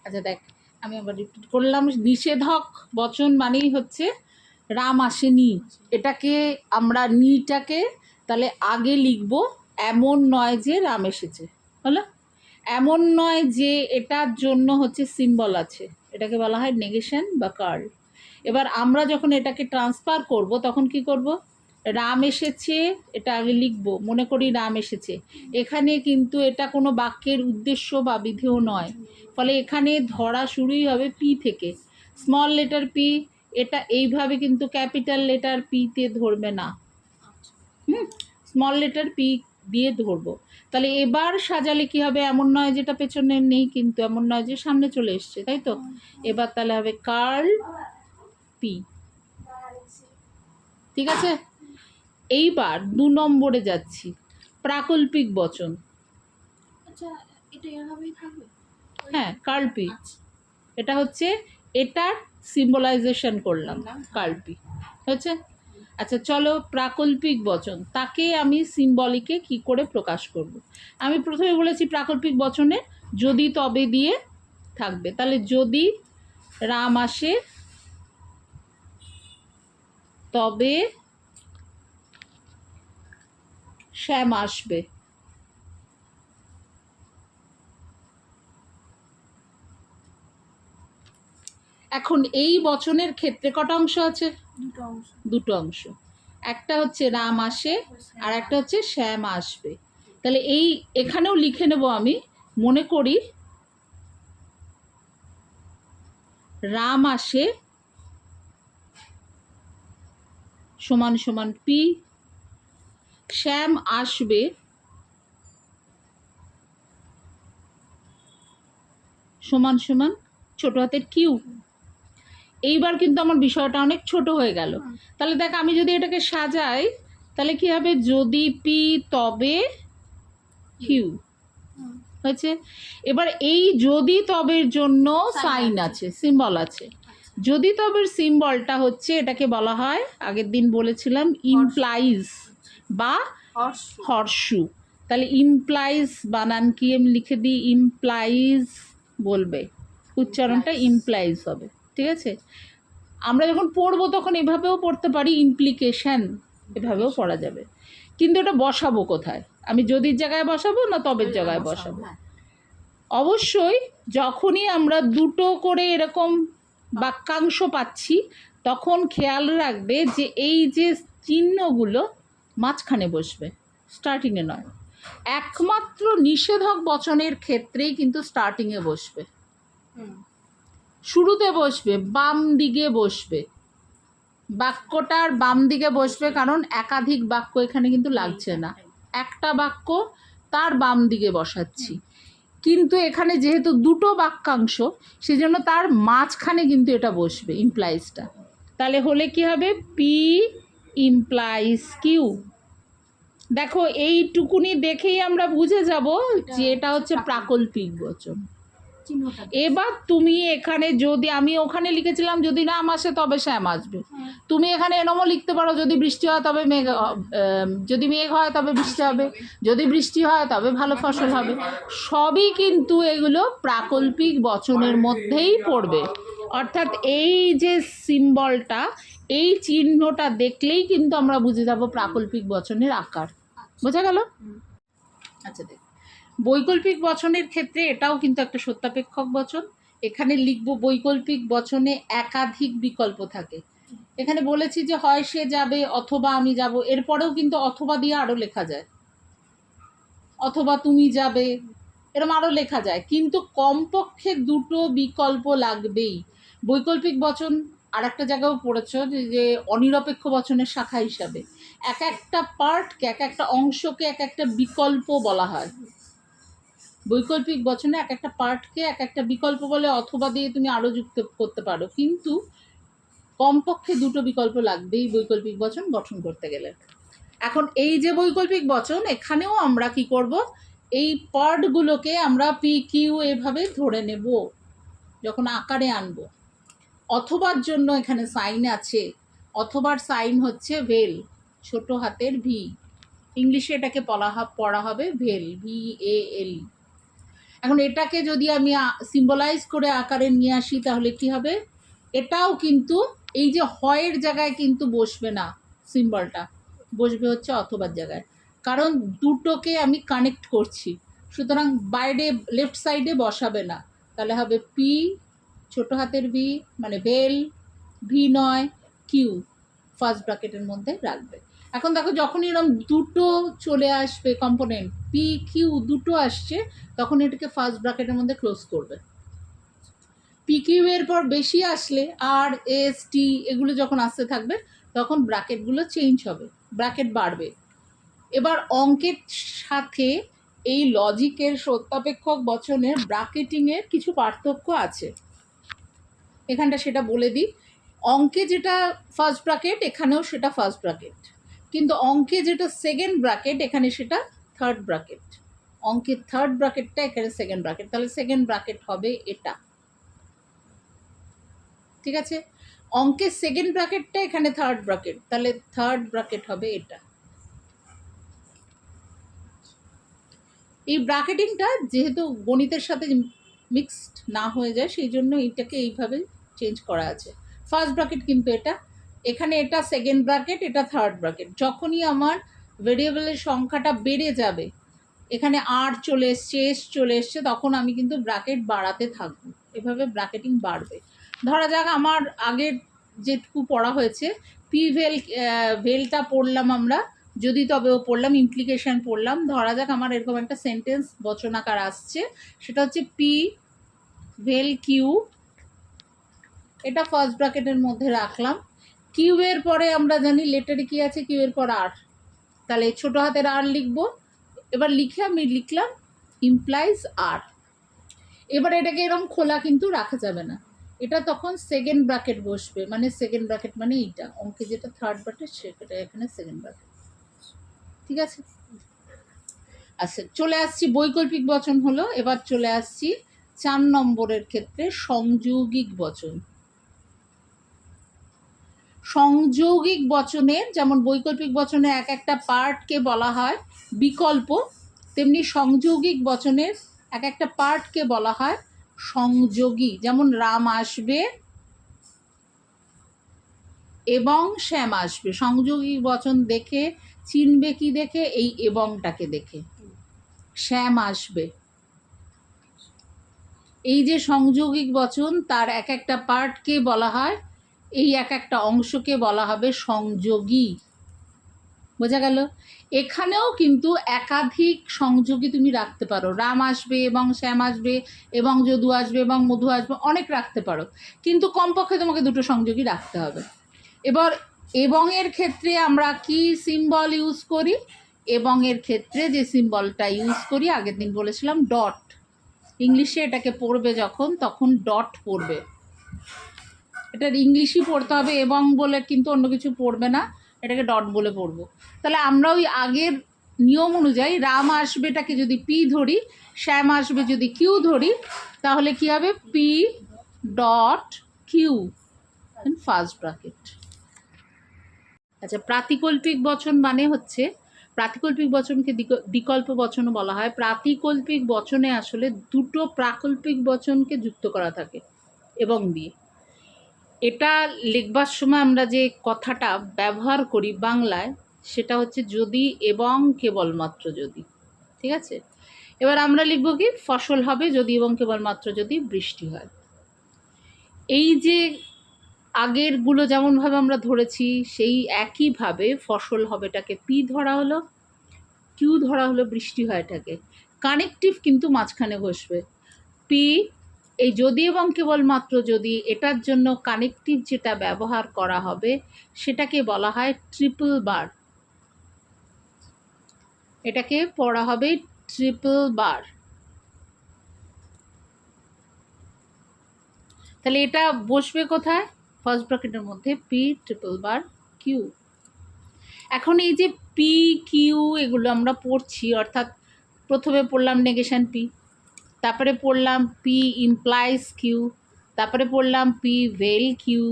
আচ্ছা দেখ, আমি আবার রিপিট করলাম। নিষেধক বচন মানেই হচ্ছে রাম আসেনি। এটাকে আমরা নিটাকে তাহলে আগে লিখব, এমন নয় যে রাম এসেছে, হলো? এমন নয় যে এটার জন্য হচ্ছে সিম্বল আছে, এটাকে বলা হয় নেগেশন বা কার্ল। এবার আমরা যখন এটাকে ট্রান্সফার করব তখন কি করব, রাম এসেছে এটা আগে লিখব, মনে করি রাম এসেছে। এখানে কিন্তু এটা কোনো বাক্যের উদ্দেশ্য বা বিধেয় নয়, ফলে এখানে ধরা শুরুই হবে পি থেকে, স্মল লেটার পি। এটা এইভাবে কিন্তু ক্যাপিটাল লেটার পিতে ধরবে না, স্মল লেটার পি দিয়ে ধরবো। তাহলে এবার সাজালে কি হবে, এমন নয় যেটা পেছনে নেই, কিন্তু এমন নয় যে সামনে চলে এসছে, তাই তো? এবার তাহলে হবে কার্ল পি, ঠিক আছে? এইবার 2 নম্বরে যাচ্ছি, প্রাকল্পিক বচন। হ্যাঁ, কার্ল পি, এটা হচ্ছে এটার সিম্বলাইজেশন করলাম কার্ল পি, হচ্ছে? আচ্ছা চলো, প্রাকল্পিক বচন তাকে আমি সিম্বলিকে কি করে প্রকাশ করব। আমি প্রথমে বলেছি প্রাকল্পিক বচনে যদি তবে দিয়ে থাকবে, তাহলে যদি রাম আসে তবে শ্যাম আসবে। এখন এই বচনের ক্ষেত্রে কটা অংশ আছে? দুটো অংশ। একটা হচ্ছে রাম আসে আর একটা হচ্ছে শ্যাম আসবে। তাহলে এই এখানেও লিখে নেব আমি, মনে করি রাম আসে সমান সমান পি, শ্যাম আসবে সমান সমান ছোট হাতের কিউ। এইবার কিন্তু আমার বিষয়টা অনেক ছোট হয়ে গেল। তাহলে দেখ, আমি যদি এটাকে সাজাই তাহলে কি হবে, যদি পি তবে কিউ হয়েছে। এবার এই যদি তবের জন্য সাইন আছে, সিম্বল আছে। যদি তবের সিম্বলটা হচ্ছে, এটাকে বলা হয়, আগের দিন বলেছিলাম, ইমপ্লাইজ বা হর্ষু। তাহলে ইমপ্লাইজ বানান কি আমি লিখে দিই, ইমপ্লাইজ বলবে, উচ্চারণটা ইমপ্লাইজ হবে, ঠিক আছে? আমরা যখন পড়বো তখন এভাবেও পড়তে পারি, ইমপ্লিকেশন এভাবেও পড়া যাবে। কিন্তু এটা বসাবো কোথায়, আমি যদির জায়গায় বসাবো না তবের জায়গায় বসাবো? অবশ্যই যখনই আমরা দুটো করে এরকম বাক্যাংশ পাচ্ছি তখন খেয়াল রাখবে যে এই যে চিহ্নগুলো মাঝখানে বসবে, স্টার্টিংয়ে নয়। একমাত্র নিষেধক বচনের ক্ষেত্রেই কিন্তু স্টার্টিংয়ে বসবে, শুরুতে বসবে, বাম দিকে বসবে, বাক্যটার বাম দিকে বসবে, কারণ একাধিক বাক্য এখানে কিন্তু লাগছে না, একটা বাক্য তার বাম দিকে বসাচ্ছি। কিন্তু এখানে যেহেতু দুটো বাক্যাংশ, সেজন্য তার মাঝখানে কিন্তু এটা বসবে, ইমপ্লাইজটা। তাহলে হলে কি হবে, পি ইমপ্লাইজ কিউ। দেখো এইটুকুনি দেখেই আমরা বুঝে যাব যে এটা হচ্ছে প্রাকল্পিক বচন। এবার তুমি এখানে, যদি আমি ওখানে লিখেছিলাম যদি রাম আসে তবে শ্যাম আসবে, তুমি এখানে এরমও লিখতে পারো, যদি বৃষ্টি হয় তবে মেঘ, যদি মেঘ হয় তবে বৃষ্টি হবে, যদি বৃষ্টি হয় তবে ভালো ফসল হবে। সবই কিন্তু এগুলো প্রাকল্পিক বচনের মধ্যেই পড়বে। অর্থাৎ এই যে সিম্বলটা, এই চিহ্নটা দেখলেই কিন্তু আমরা বুঝে যাব প্রাকল্পিক বচনের আকার। বোঝা গেল? আচ্ছা দেখ, বৈকল্পিক বচনের ক্ষেত্রে এটাও কিন্তু একটা সত্যাপেক্ষক বচন। এখানে লিখব বৈকল্পিক বচনে একাধিক বিকল্প থাকে। এখানে বলেছি যে হয় সে যাবে অথবা আমি যাব, এরপরেও কিন্তু অথবা দিয়ে আরও লেখা যায়, অথবা তুমি যাবে, এরকম আরও লেখা যায়, কিন্তু কমপক্ষে দুটো বিকল্প লাগবেই। বৈকল্পিক বচন আর একটা জায়গাও পড়েছ যে অনিরপেক্ষ বচনের শাখা হিসাবে এক একটা পার্টকে, এক একটা অংশকে এক একটা বিকল্প বলা হয়। বৈকল্পিক বচনে এক একটা পার্টকে এক একটা বিকল্প বলে, অথবা দিয়ে তুমি আরও যুক্ত করতে পারো, কিন্তু কমপক্ষে দুটো বিকল্প লাগবেই বৈকল্পিক বচন গঠন করতে গেলে। এখন এই যে বৈকল্পিক বচন, এখানেও আমরা কি করব, এই পার্টগুলোকে আমরা পি কিউ এভাবে ধরে নেব যখন আকারে আনবো। অথবার জন্য এখানে সাইন আছে, অথবার সাইন হচ্ছে ভেল, ছোট হাতের ভি, ইংলিশে এটাকে পড়া হবে ভেল, VAL। এখন এটাকে যদি আমি সিম্বলাইজ করে আকারে নিয়ে আসি তাহলে কি হবে, এটাও কিন্তু এই যে হয়ের জায়গায় কিন্তু বসবে না, সিম্বলটা বসবে হচ্ছে অথবার জায়গায়, কারণ দুটোকে আমি কানেক্ট করছি, সুতরাং বাইরে লেফট সাইডে বসাবে না, তাহলে হবে পি ছোট হাতের ভি মানে ভেল, ভি নয় কিউ ফার্স্ট ব্র্যাকেটের মধ্যে রাখবে। এখন দেখো যখনই এরকম দুটো চলে আসবে কম্পোনেন্ট পি কিউ দুটো আসছে, তখন এটাকে ফার্স্ট ব্র্যাকেটের মধ্যে ক্লোজ করবে। পি কিউ এর পর বেশি আসলে আর এস টি এগুলো যখন আসতে থাকবে তখন ব্র্যাকেটগুলো চেঞ্জ হবে, ব্র্যাকেট বাড়বে। এবার অঙ্কের সাথে এই লজিকের সত্যাপেক্ষক বচনের ব্র্যাকেটিংয়ের কিছু পার্থক্য আছে, এখানটা সেটা বলে দিই। অঙ্কে যেটা ফার্স্ট ব্র্যাকেট এখানেও সেটা ফার্স্ট ব্র্যাকেট, কিন্তু অঙ্কে যেটা সেকেন্ড ব্র্যাকেট এখানে সেটা থার্ড ব্র্যাকেট। অঙ্কের থার্ড ব্র্যাকেটটা এখানে সেকেন্ড ব্র্যাকেট, তাহলে সেকেন্ড ব্র্যাকেট হবে এটা, ঠিক আছে। অঙ্কের সেকেন্ড ব্র্যাকেটটা এখানে থার্ড ব্র্যাকেট, তাহলে থার্ড ব্র্যাকেট হবে এটা। এই ব্র্যাকেটিংটা যেহেতু গণিতের সাথে মিক্সড না হয়ে যায় সেই জন্য এটাকে এইভাবে চেঞ্জ করা আছে। ফার্স্ট ব্র্যাকেট কিন্তু এটা, এখানে এটা সেকেন্ড ব্র্যাকেট, এটা থার্ড ব্র্যাকেট। যখনই আমার ভেরিয়েবলের সংখ্যাটা বেড়ে যাবে, এখানে আর চলে এসছে এস চলে এসছে, তখন আমি কিন্তু ব্র্যাকেট বাড়াতে থাকবো, এভাবে ব্র্যাকেটিং বাড়বে। ধরা যাক আমার আগের যেটুকু পড়া হয়েছে পি ভেলটা পড়লাম আমরা, যদি তবেও পড়লাম, ইমপ্লিকেশন পড়লাম। ধরা যাক আমার এরকম একটা সেন্টেন্স বচনাকার আসছে, সেটা হচ্ছে পি ভেল কিউ, এটা ফার্স্ট ব্র্যাকেটের মধ্যে রাখলাম। কিউ এর পরে আমরা জানি লেটারে কি আছে, কিউ এর পর আর, তাহলে ছোট হাতের আর লিখবো। এবার লিখে আমি লিখলাম ইমপ্লাইজ আর। এবার এটাকে এরকম খোলা কিন্তু রাখা যাবে না, এটা তখন সেকেন্ড ব্র্যাকেট বসবে, মানে সেকেন্ড ব্র্যাকেট মানে এইটা অঙ্কে যেটা থার্ড ব্র্যাকেট সেটা এখানে সেকেন্ড ব্র্যাকেট, ঠিক আছে। আচ্ছা চলে আসছি বৈকল্পিক বচন হলো, এবার চলে আসছি 4 নম্বরের ক্ষেত্রে সংযৌগিক বচন। সংযৌগিক বচনের যেমন বৈকল্পিক বচনে এক একটা পার্টকে বলা হয় বিকল্প, তেমনি সংযৌগিক বচনের এক একটা পার্টকে বলা হয় সংযোগী। যেমন রাম আসবে এবং শ্যাম আসবে, সংযৌগিক বচন দেখে চিনবে কি দেখে, এই এবংটাকে দেখে। শ্যাম আসবে, এই যে সংযৌগিক বচন তার এক একটা পার্টকে বলা হয়, এই এক একটা অংশকে বলা হবে সংযোগী, বোঝা গেল। এখানেও কিন্তু একাধিক সংযোগী তুমি রাখতে পারো, রাম আসবে এবং শ্যাম আসবে এবং যদু আসবে এবং মধু আসবে, অনেক রাখতে পারো, কিন্তু কমপক্ষে তোমাকে দুটো সংযোগী রাখতে হবে। এবার এবং এর ক্ষেত্রে আমরা কি সিম্বল ইউজ করি, এবং এর ক্ষেত্রে যে সিম্বলটা ইউজ করি আগের দিন বলেছিলাম ডট, ইংলিশে এটাকে পড়বে যখন তখন ডট পড়বে, এটার ইংলিশই পড়তে হবে, এবং বলে কিন্তু অন্য কিছু পড়বে না, এটাকে ডট বলে পড়বো। তাহলে আমরা ওই আগের নিয়ম অনুযায়ী রাম আসবে এটাকে যদি পি ধরি, শ্যাম আসবে যদি কিউ ধরি, তাহলে কি হবে P dot Q first bracket. আচ্ছা প্রাতিকল্পিক বচন মানে হচ্ছে, প্রাতিকল্পিক বচনকে বিকল্প বচনও বলা হয়। প্রাতিকল্পিক বচনে আসলে দুটো প্রাকল্পিক বচনকে যুক্ত করা থাকে এবং দিয়ে। এটা লিখবার সময় আমরা যে কথাটা ব্যবহার করি বাংলায় সেটা হচ্ছে যদি এবং কেবলমাত্র যদি, ঠিক আছে। এবার আমরা লিখব কি ফসল হবে যদি এবং কেবলমাত্র যদি বৃষ্টি হয়। এই যে আগেরগুলো যেমনভাবে আমরা ধরেছি সেই একইভাবে ফসল হবেটাকে পি ধরা হলো, কিউ ধরা হলো, বৃষ্টি হয়টাকে। কানেকটিভ কিন্তু মাঝখানে বসবে পি, এই যদি এবং কেবলমাত্র যদি এটার জন্য কানেকটিভ যেটা ব্যবহার করা হবে সেটাকে বলা হয় ট্রিপল বার, এটাকে পড়া হবে ট্রিপল বার। তাহলে এটা বসবে কোথায়, ফার্স্ট ব্র্যাকেটের মধ্যে পি ট্রিপল বার কিউ। এখন এই যে পি কিউ এগুলো আমরা পড়ছি, অর্থাৎ প্রথমে পড়লাম নেগেশন পি, তারপরে পড়লাম পি ইমপ্লাইজ কিউ, তারপরে পড়লাম পি ভেল কিউ,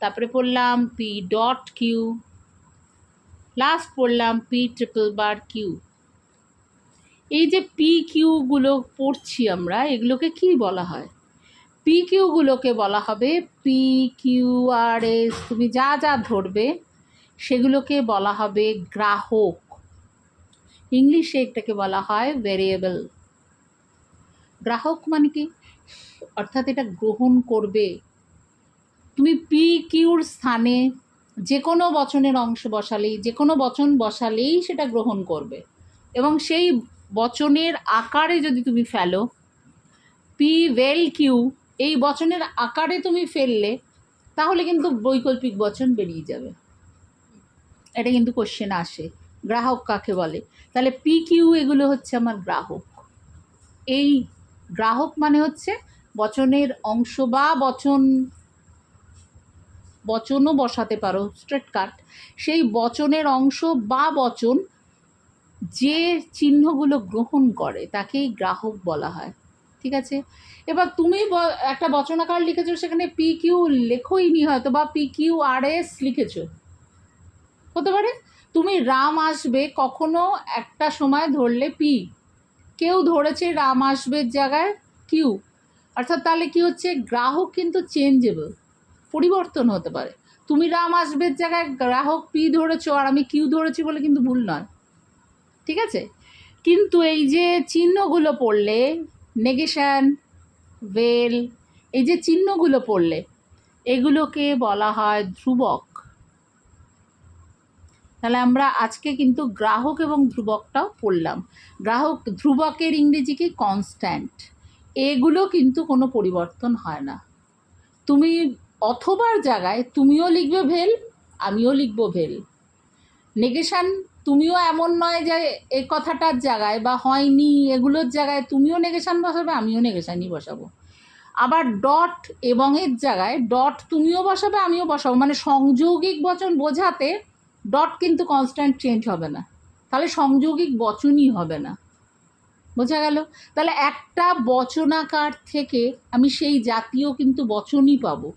তারপরে পড়লাম পি ডট কিউ, লাস্ট পড়লাম পি ট্রিপল বার কিউ। এই যে পি কিউগুলো পড়ছি আমরা, এগুলোকে কি বলা হয়? পি কিউগুলোকে বলা হবে পি কিউ আর এস, তুমি যা যা ধরবে সেগুলোকে বলা হবে গ্রাহক। ইংলিশে এটাকে বলা হয় ভেরিয়েবল। গ্রাহক মানে কি? অর্থাৎ এটা গ্রহণ করবে। তুমি পি কিউর স্থানে যে কোনো বচনের অংশ বসালেই, যে কোনো বচন বসালেই সেটা গ্রহণ করবে, এবং সেই বচনের আকারে যদি তুমি ফেলো, পি ওয়েল কিউ এই বচনের আকারে তুমি ফেললে তাহলে কিন্তু বৈকল্পিক বচন বেরিয়ে যাবে। এটা কিন্তু কোশ্চেন আসে, গ্রাহক কাকে বলে। তাহলে পি কিউ এগুলো হচ্ছে আমার গ্রাহক। এই গ্রাহক মানে হচ্ছে বচনের অংশ বা বচনও বসাতে পারো, স্ট্রেট কাট, সেই বচনের অংশ বা বচন যে চিহ্নগুলো গ্রহণ করে তাকেই গ্রাহক বলা হয়। ঠিক আছে, এবার তুমি একটা বচনাকার লিখেছো, সেখানে পি কিউ লেখোই নি হয়তো, বা পি কিউ আর এস লিখেছো, হতে পারে। তুমি রাম আসবে কখনো একটা সময় ধরলে পি, কেউ ধরেছে রাম আসবের জায়গায় কিউ, অর্থাৎ তাহলে কি হচ্ছে, গ্রাহক কিন্তু চেঞ্জেবল, পরিবর্তন হতে পারে। তুমি রাম আসবের জায়গায় গ্রাহক পি ধরেছো আর আমি কিউ ধরেছি বলে কিন্তু ভুল নয়। ঠিক আছে, কিন্তু এই যে চিহ্নগুলো পড়লে, নেগেশন, ওয়েল, এই যে চিহ্নগুলো পড়লে এগুলোকে বলা হয় ধ্রুবক। তাহলে আমরা আজকে কিন্তু গ্রাহক এবং ধ্রুবকটাও পড়লাম। গ্রাহক, ধ্রুবকের ইংরেজি কি? কনস্ট্যান্ট। এগুলো কিন্তু কোনো পরিবর্তন হয় না। তুমি অথবার জায়গায় তুমিও লিখবে ভেল, আমিও লিখবো ভেল। নেগেশন, তুমিও এমন নয় যে এই কথাটার জায়গায় বা হয়নি এগুলোর জায়গায় তুমিও নেগেশন বসাবে, আমিও নেগেশনই বসাবো। আবার ডট এবং এর জায়গায় ডট তুমিও বসাবে, আমিও বসাবো, মানে সংযৌগিক বচন বোঝাতে ডট কিন্তু কনস্ট্যান্ট চেঞ্জ হবে না, তাহলে সংযৌগিক বচনই হবে না। বোঝা গেল? তাহলে একটা বচনাকার থেকে আমি সেই জাতীয় কিন্তু বচনই পাবো।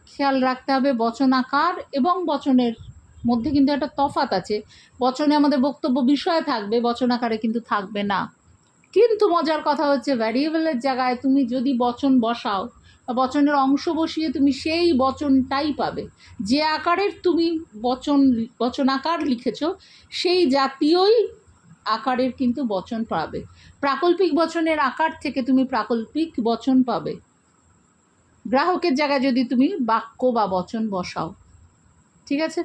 খেয়াল রাখতে হবে, বচনাকার এবং বচনের মধ্যে কিন্তু একটা তফাৎ আছে। বচনে আমাদের বক্তব্য বিষয় থাকবে, বচনাকারে কিন্তু থাকবে না। কিন্তু মজার কথা হচ্ছে, ভ্যারিয়েবলের জায়গায় তুমি যদি বচন বসাও বা বচনের অংশ বসিয়ে তুমি সেই বচনটাই পাবে, যে আকারের তুমি বচনাকার লিখেছো সেই জাতীয়ই আকারের কিন্তু বচন পাবে। প্রাকল্পিক বচনের আকার থেকে তুমি প্রাকল্পিক বচন পাবে গ্রাহকের জায়গায় যদি তুমি বাক্য বা বচন বসাও। ঠিক আছে?